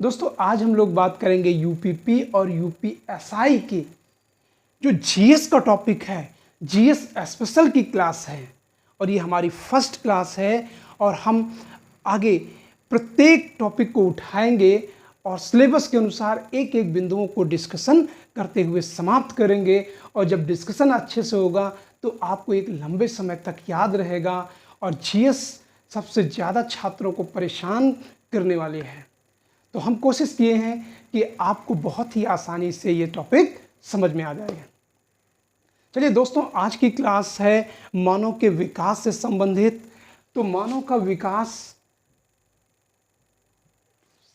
दोस्तों आज हम लोग बात करेंगे यूपीपी और यूपीएसआई की जो जीएस का टॉपिक है। जीएस स्पेशल की क्लास है और ये हमारी फर्स्ट क्लास है और हम आगे प्रत्येक टॉपिक को उठाएंगे और सिलेबस के अनुसार एक एक बिंदुओं को डिस्कशन करते हुए समाप्त करेंगे। और जब डिस्कशन अच्छे से होगा तो आपको एक लंबे समय तक याद रहेगा और जीएस सबसे ज़्यादा छात्रों को परेशान करने वाली है। तो हम कोशिश किए हैं कि आपको बहुत ही आसानी से ये टॉपिक समझ में आ जाएगा। चलिए दोस्तों, आज की क्लास है मानव के विकास से संबंधित। तो मानव का विकास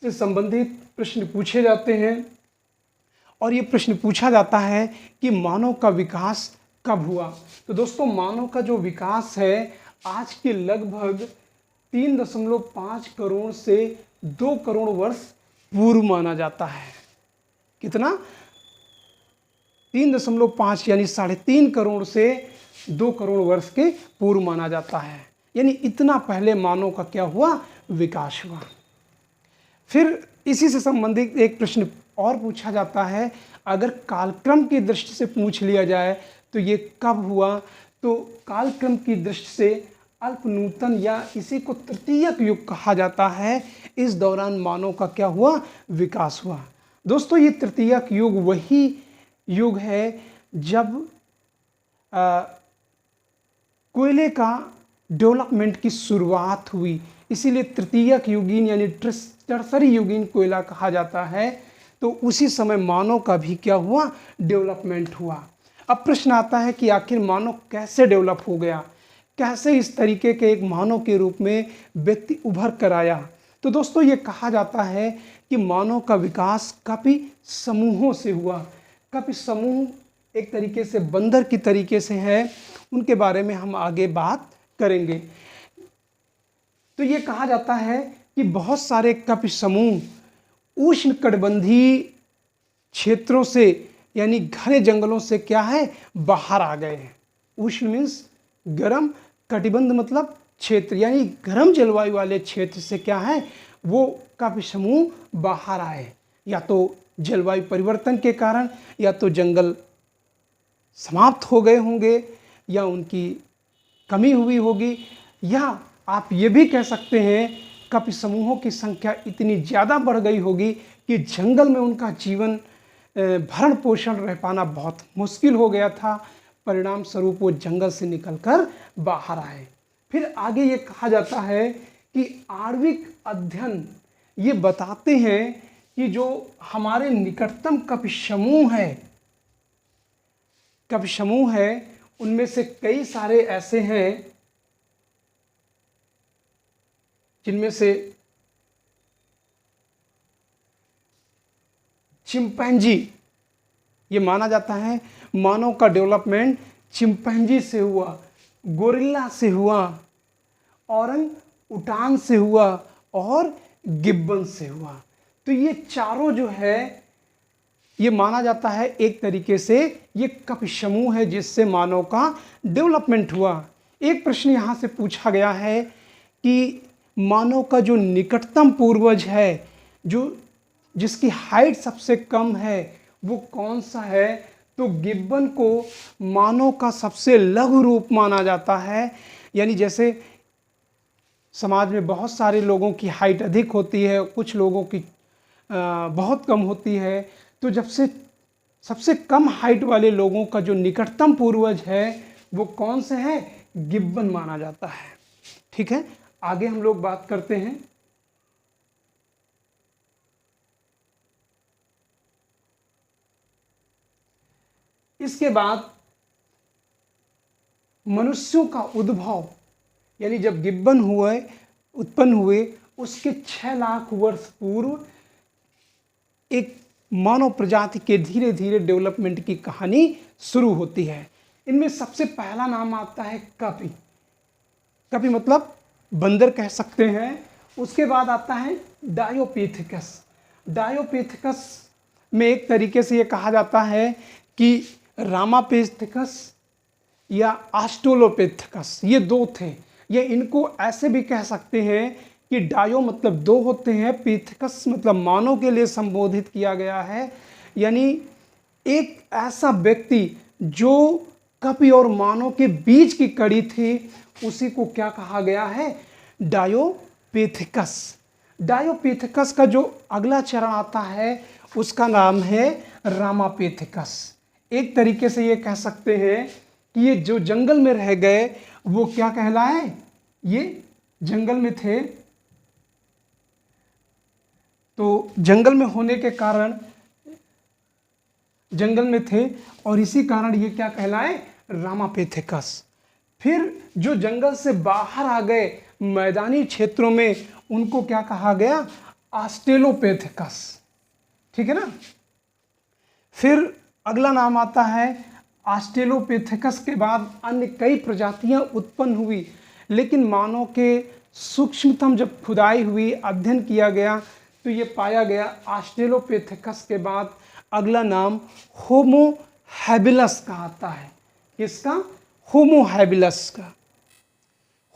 से संबंधित प्रश्न पूछे जाते हैं और ये प्रश्न पूछा जाता है कि मानव का विकास कब हुआ। तो दोस्तों मानव का जो विकास है आज के लगभग 3.5 करोड़ से 2 करोड़ वर्ष पूर्व माना जाता है। कितना? 3.5 यानी 3.5 करोड़ से 2 करोड़ वर्ष के पूर्व माना जाता है। यानी इतना पहले मानव का क्या हुआ? विकास हुआ। फिर इसी से संबंधित एक प्रश्न और पूछा जाता है, अगर कालक्रम की दृष्टि से पूछ लिया जाए तो ये कब हुआ? तो कालक्रम की दृष्टि से अल्प नूतन या इसी को तृतीयक युग कहा जाता है। इस दौरान मानव का क्या हुआ? विकास हुआ। दोस्तों ये तृतीयक युग वही युग है जब कोयले का डेवलपमेंट की शुरुआत हुई, इसीलिए तृतीयक युगीन यानी टर्सरी युगीन कोयला कहा जाता है। तो उसी समय मानव का भी क्या हुआ? डेवलपमेंट हुआ। अब प्रश्न आता है कि आखिर मानव कैसे डेवलप हो गया, कैसे इस तरीके के एक मानव के रूप में व्यक्ति उभर कर आया। तो दोस्तों ये कहा जाता है कि मानव का विकास कपि समूहों से हुआ। कपि समूह एक तरीके से बंदर की तरीके से है, उनके बारे में हम आगे बात करेंगे। तो ये कहा जाता है कि बहुत सारे कपि समूह उष्णकटिबंधीय क्षेत्रों से यानी घने जंगलों से क्या है? बाहर आ गए। उष्ण मीन्स गर्म, कटिबंध मतलब क्षेत्र यानी गर्म जलवायु वाले क्षेत्र से क्या है? वो कपि समूह बाहर आए, या तो जलवायु परिवर्तन के कारण, या तो जंगल समाप्त हो गए होंगे, या उनकी कमी हुई होगी, या आप ये भी कह सकते हैं कपि समूहों की संख्या इतनी ज़्यादा बढ़ गई होगी कि जंगल में उनका जीवन भरण पोषण रह पाना बहुत मुश्किल हो गया था। परिणाम स्वरूप वो जंगल से निकलकर बाहर आए। फिर आगे ये कहा जाता है कि आणविक अध्ययन ये बताते हैं कि जो हमारे निकटतम कपि समूह है उनमें से कई सारे ऐसे हैं जिनमें से चिंपैंजी, ये माना जाता है मानव का डेवलपमेंट चिंपैंजी से हुआ, गोरिल्ला से हुआ, औरंग उटान से हुआ और गिब्बन से हुआ। तो ये चारों जो है ये माना जाता है एक तरीके से ये कपि समूह है जिससे मानव का डेवलपमेंट हुआ। एक प्रश्न यहाँ से पूछा गया है कि मानव का जो निकटतम पूर्वज है, जो जिसकी हाइट सबसे कम है, वो कौन सा है? तो गिब्बन को मानव का सबसे लघु रूप माना जाता है। यानी जैसे समाज में बहुत सारे लोगों की हाइट अधिक होती है, कुछ लोगों की बहुत कम होती है, तो जब से सबसे कम हाइट वाले लोगों का जो निकटतम पूर्वज है वो कौन से है? गिब्बन माना जाता है। ठीक है, आगे हम लोग बात करते हैं। इसके बाद मनुष्यों का उद्भव, यानी जब गिब्बन उत्पन्न हुए उसके 6 लाख वर्ष पूर्व एक मानव प्रजाति के धीरे धीरे डेवलपमेंट की कहानी शुरू होती है। इनमें सबसे पहला नाम आता है कपि। कपि मतलब बंदर कह सकते हैं। उसके बाद आता है डायोपिथेकस। डायोपिथेकस में एक तरीके से ये कहा जाता है कि रामापिथेकस या ऑस्ट्रेलोपिथेकस, ये दो थे। ये इनको ऐसे भी कह सकते हैं कि डायो मतलब दो होते हैं, पिथेकस मतलब मानव के लिए संबोधित किया गया है, यानी एक ऐसा व्यक्ति जो कपि और मानव के बीच की कड़ी थी, उसी को क्या कहा गया है, डायोपिथेकस। डायोपिथेकस का जो अगला चरण आता है उसका नाम है रामापिथेकस। एक तरीके से ये कह सकते हैं कि ये जो जंगल में रह गए वो क्या कहलाए, ये जंगल में थे, तो जंगल में होने के कारण जंगल में थे और इसी कारण ये क्या कहलाए, रामापिथेकस। फिर जो जंगल से बाहर आ गए मैदानी क्षेत्रों में, उनको क्या कहा गया, ऑस्ट्रेलोपिथेकस। ठीक है ना। फिर अगला नाम आता है ऑस्ट्रेलोपिथेकस के बाद अन्य कई प्रजातियां उत्पन्न हुई, लेकिन मानव के सूक्ष्मतम जब खुदाई हुई, अध्ययन किया गया, तो ये पाया गया ऑस्ट्रेलोपिथेकस के बाद अगला नाम होमो हैबिलस का आता है। किसका, होमो हैबिलस का।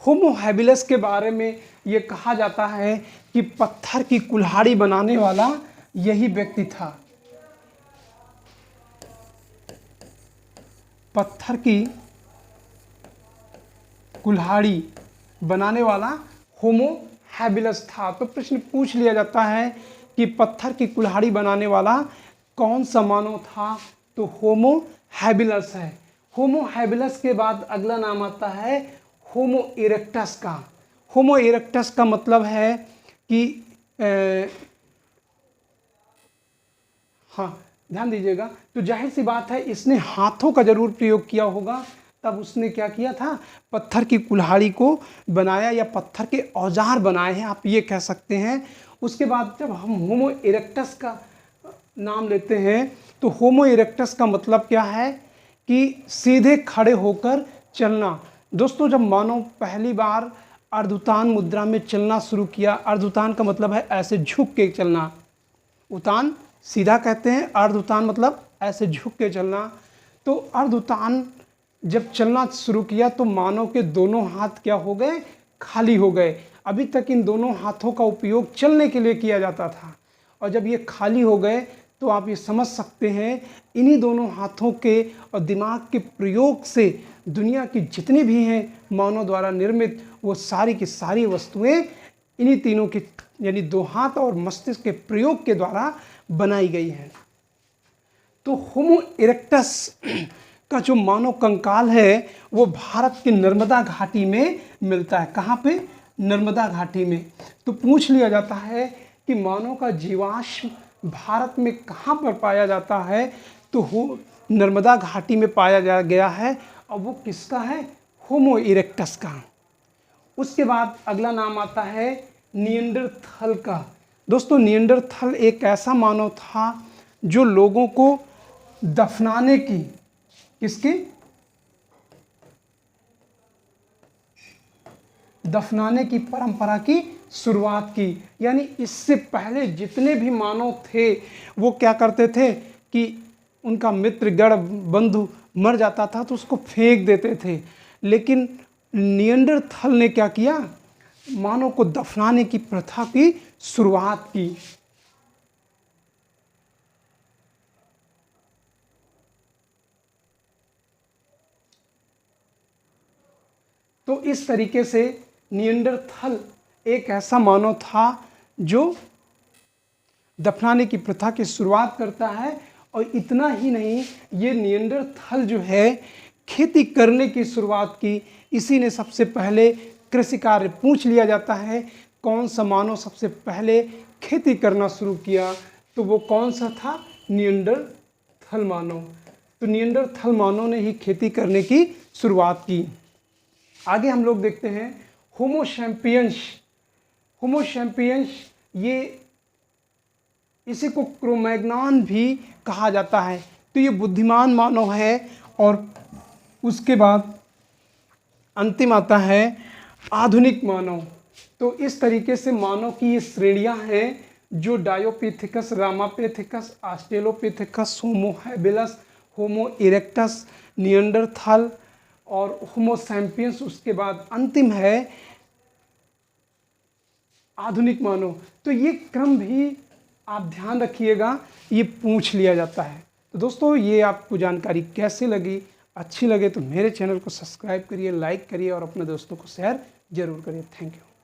होमो हैबिलस के बारे में ये कहा जाता है कि पत्थर की कुल्हाड़ी बनाने वाला यही व्यक्ति था। पत्थर की कुल्हाड़ी बनाने वाला होमो हैबिलस था। तो प्रश्न पूछ लिया जाता है कि पत्थर की कुल्हाड़ी बनाने वाला कौन सा मानव था, तो होमो हैबिलस है। होमो हैबिलस के बाद अगला नाम आता है होमो इरेक्टस का। होमो इरेक्टस का मतलब है कि हाँ ध्यान दीजिएगा, तो जाहिर सी बात है इसने हाथों का जरूर प्रयोग किया होगा, तब उसने क्या किया था, पत्थर की कुल्हाड़ी को बनाया या पत्थर के औजार बनाए हैं, आप ये कह सकते हैं। उसके बाद जब हम होमो इरेक्टस का नाम लेते हैं, तो होमो इरेक्टस का मतलब क्या है कि सीधे खड़े होकर चलना। दोस्तों जब मानव पहली बार अर्धउतान मुद्रा में चलना शुरू किया, अर्धउतान का मतलब है ऐसे झुक के चलना, उतान सीधा कहते हैं, अर्धउतान मतलब ऐसे झुक के चलना। तो अर्धउतान जब चलना शुरू किया तो मानव के दोनों हाथ क्या हो गए, खाली हो गए। अभी तक इन दोनों हाथों का उपयोग चलने के लिए किया जाता था, और जब ये खाली हो गए तो आप ये समझ सकते हैं इन्हीं दोनों हाथों के और दिमाग के प्रयोग से दुनिया की जितनी भी हैं मानव द्वारा निर्मित, वो सारी की सारी वस्तुएं इन्हीं तीनों के यानी दो हाथ और मस्तिष्क के प्रयोग के द्वारा बनाई गई हैं। तो होमो इरेक्टस का जो मानव कंकाल है वो भारत के नर्मदा घाटी में मिलता है। कहाँ पे, नर्मदा घाटी में। तो पूछ लिया जाता है कि मानव का जीवाश्म भारत में कहाँ पर पाया जाता है, तो हो नर्मदा घाटी में पाया गया है, और वो किसका है, होमो इरेक्टस का। उसके बाद अगला नाम आता है निएंडरथल का। दोस्तों निएंडरथल एक ऐसा मानव था जो लोगों को दफनाने की, किसकी, दफनाने की परंपरा की शुरुआत की। यानी इससे पहले जितने भी मानव थे वो क्या करते थे कि उनका मित्र गण बंधु मर जाता था तो उसको फेंक देते थे, लेकिन निएंडरथल ने क्या किया, मानव को दफनाने की प्रथा की शुरुआत की। तो इस तरीके से निएंडरथल एक ऐसा मानव था जो दफनाने की प्रथा की शुरुआत करता है, और इतना ही नहीं, ये निएंडरथल जो है खेती करने की शुरुआत की। इसी ने सबसे पहले कृषि कार्य, पूछ लिया जाता है कौन सा मानव सबसे पहले खेती करना शुरू किया, तो वो कौन सा था, निएंडरथल मानव। तो निएंडरथल मानव ने ही खेती करने की शुरुआत की। आगे हम लोग देखते हैं होमो सैपियंस। होमो सैपियंस ये इसी को क्रोमैग्नॉन भी कहा जाता है। तो ये बुद्धिमान मानव है, और उसके बाद अंतिम आता है आधुनिक मानव। तो इस तरीके से मानव की ये श्रेणियां हैं जो डायोपिथेकस, रामापिथेकस, ऑस्ट्रेलोपिथेकस, होमो हैबिलस, होमो इरेक्टस, निएंडरथल और होमो सैपियंस। उसके बाद अंतिम है आधुनिक मानव। तो ये क्रम भी आप ध्यान रखिएगा, ये पूछ लिया जाता है। तो दोस्तों ये आपको जानकारी कैसे लगी, अच्छी लगे तो मेरे चैनल को सब्सक्राइब करिए, लाइक करिए और अपने दोस्तों को शेयर जरूर करिए। Thank you.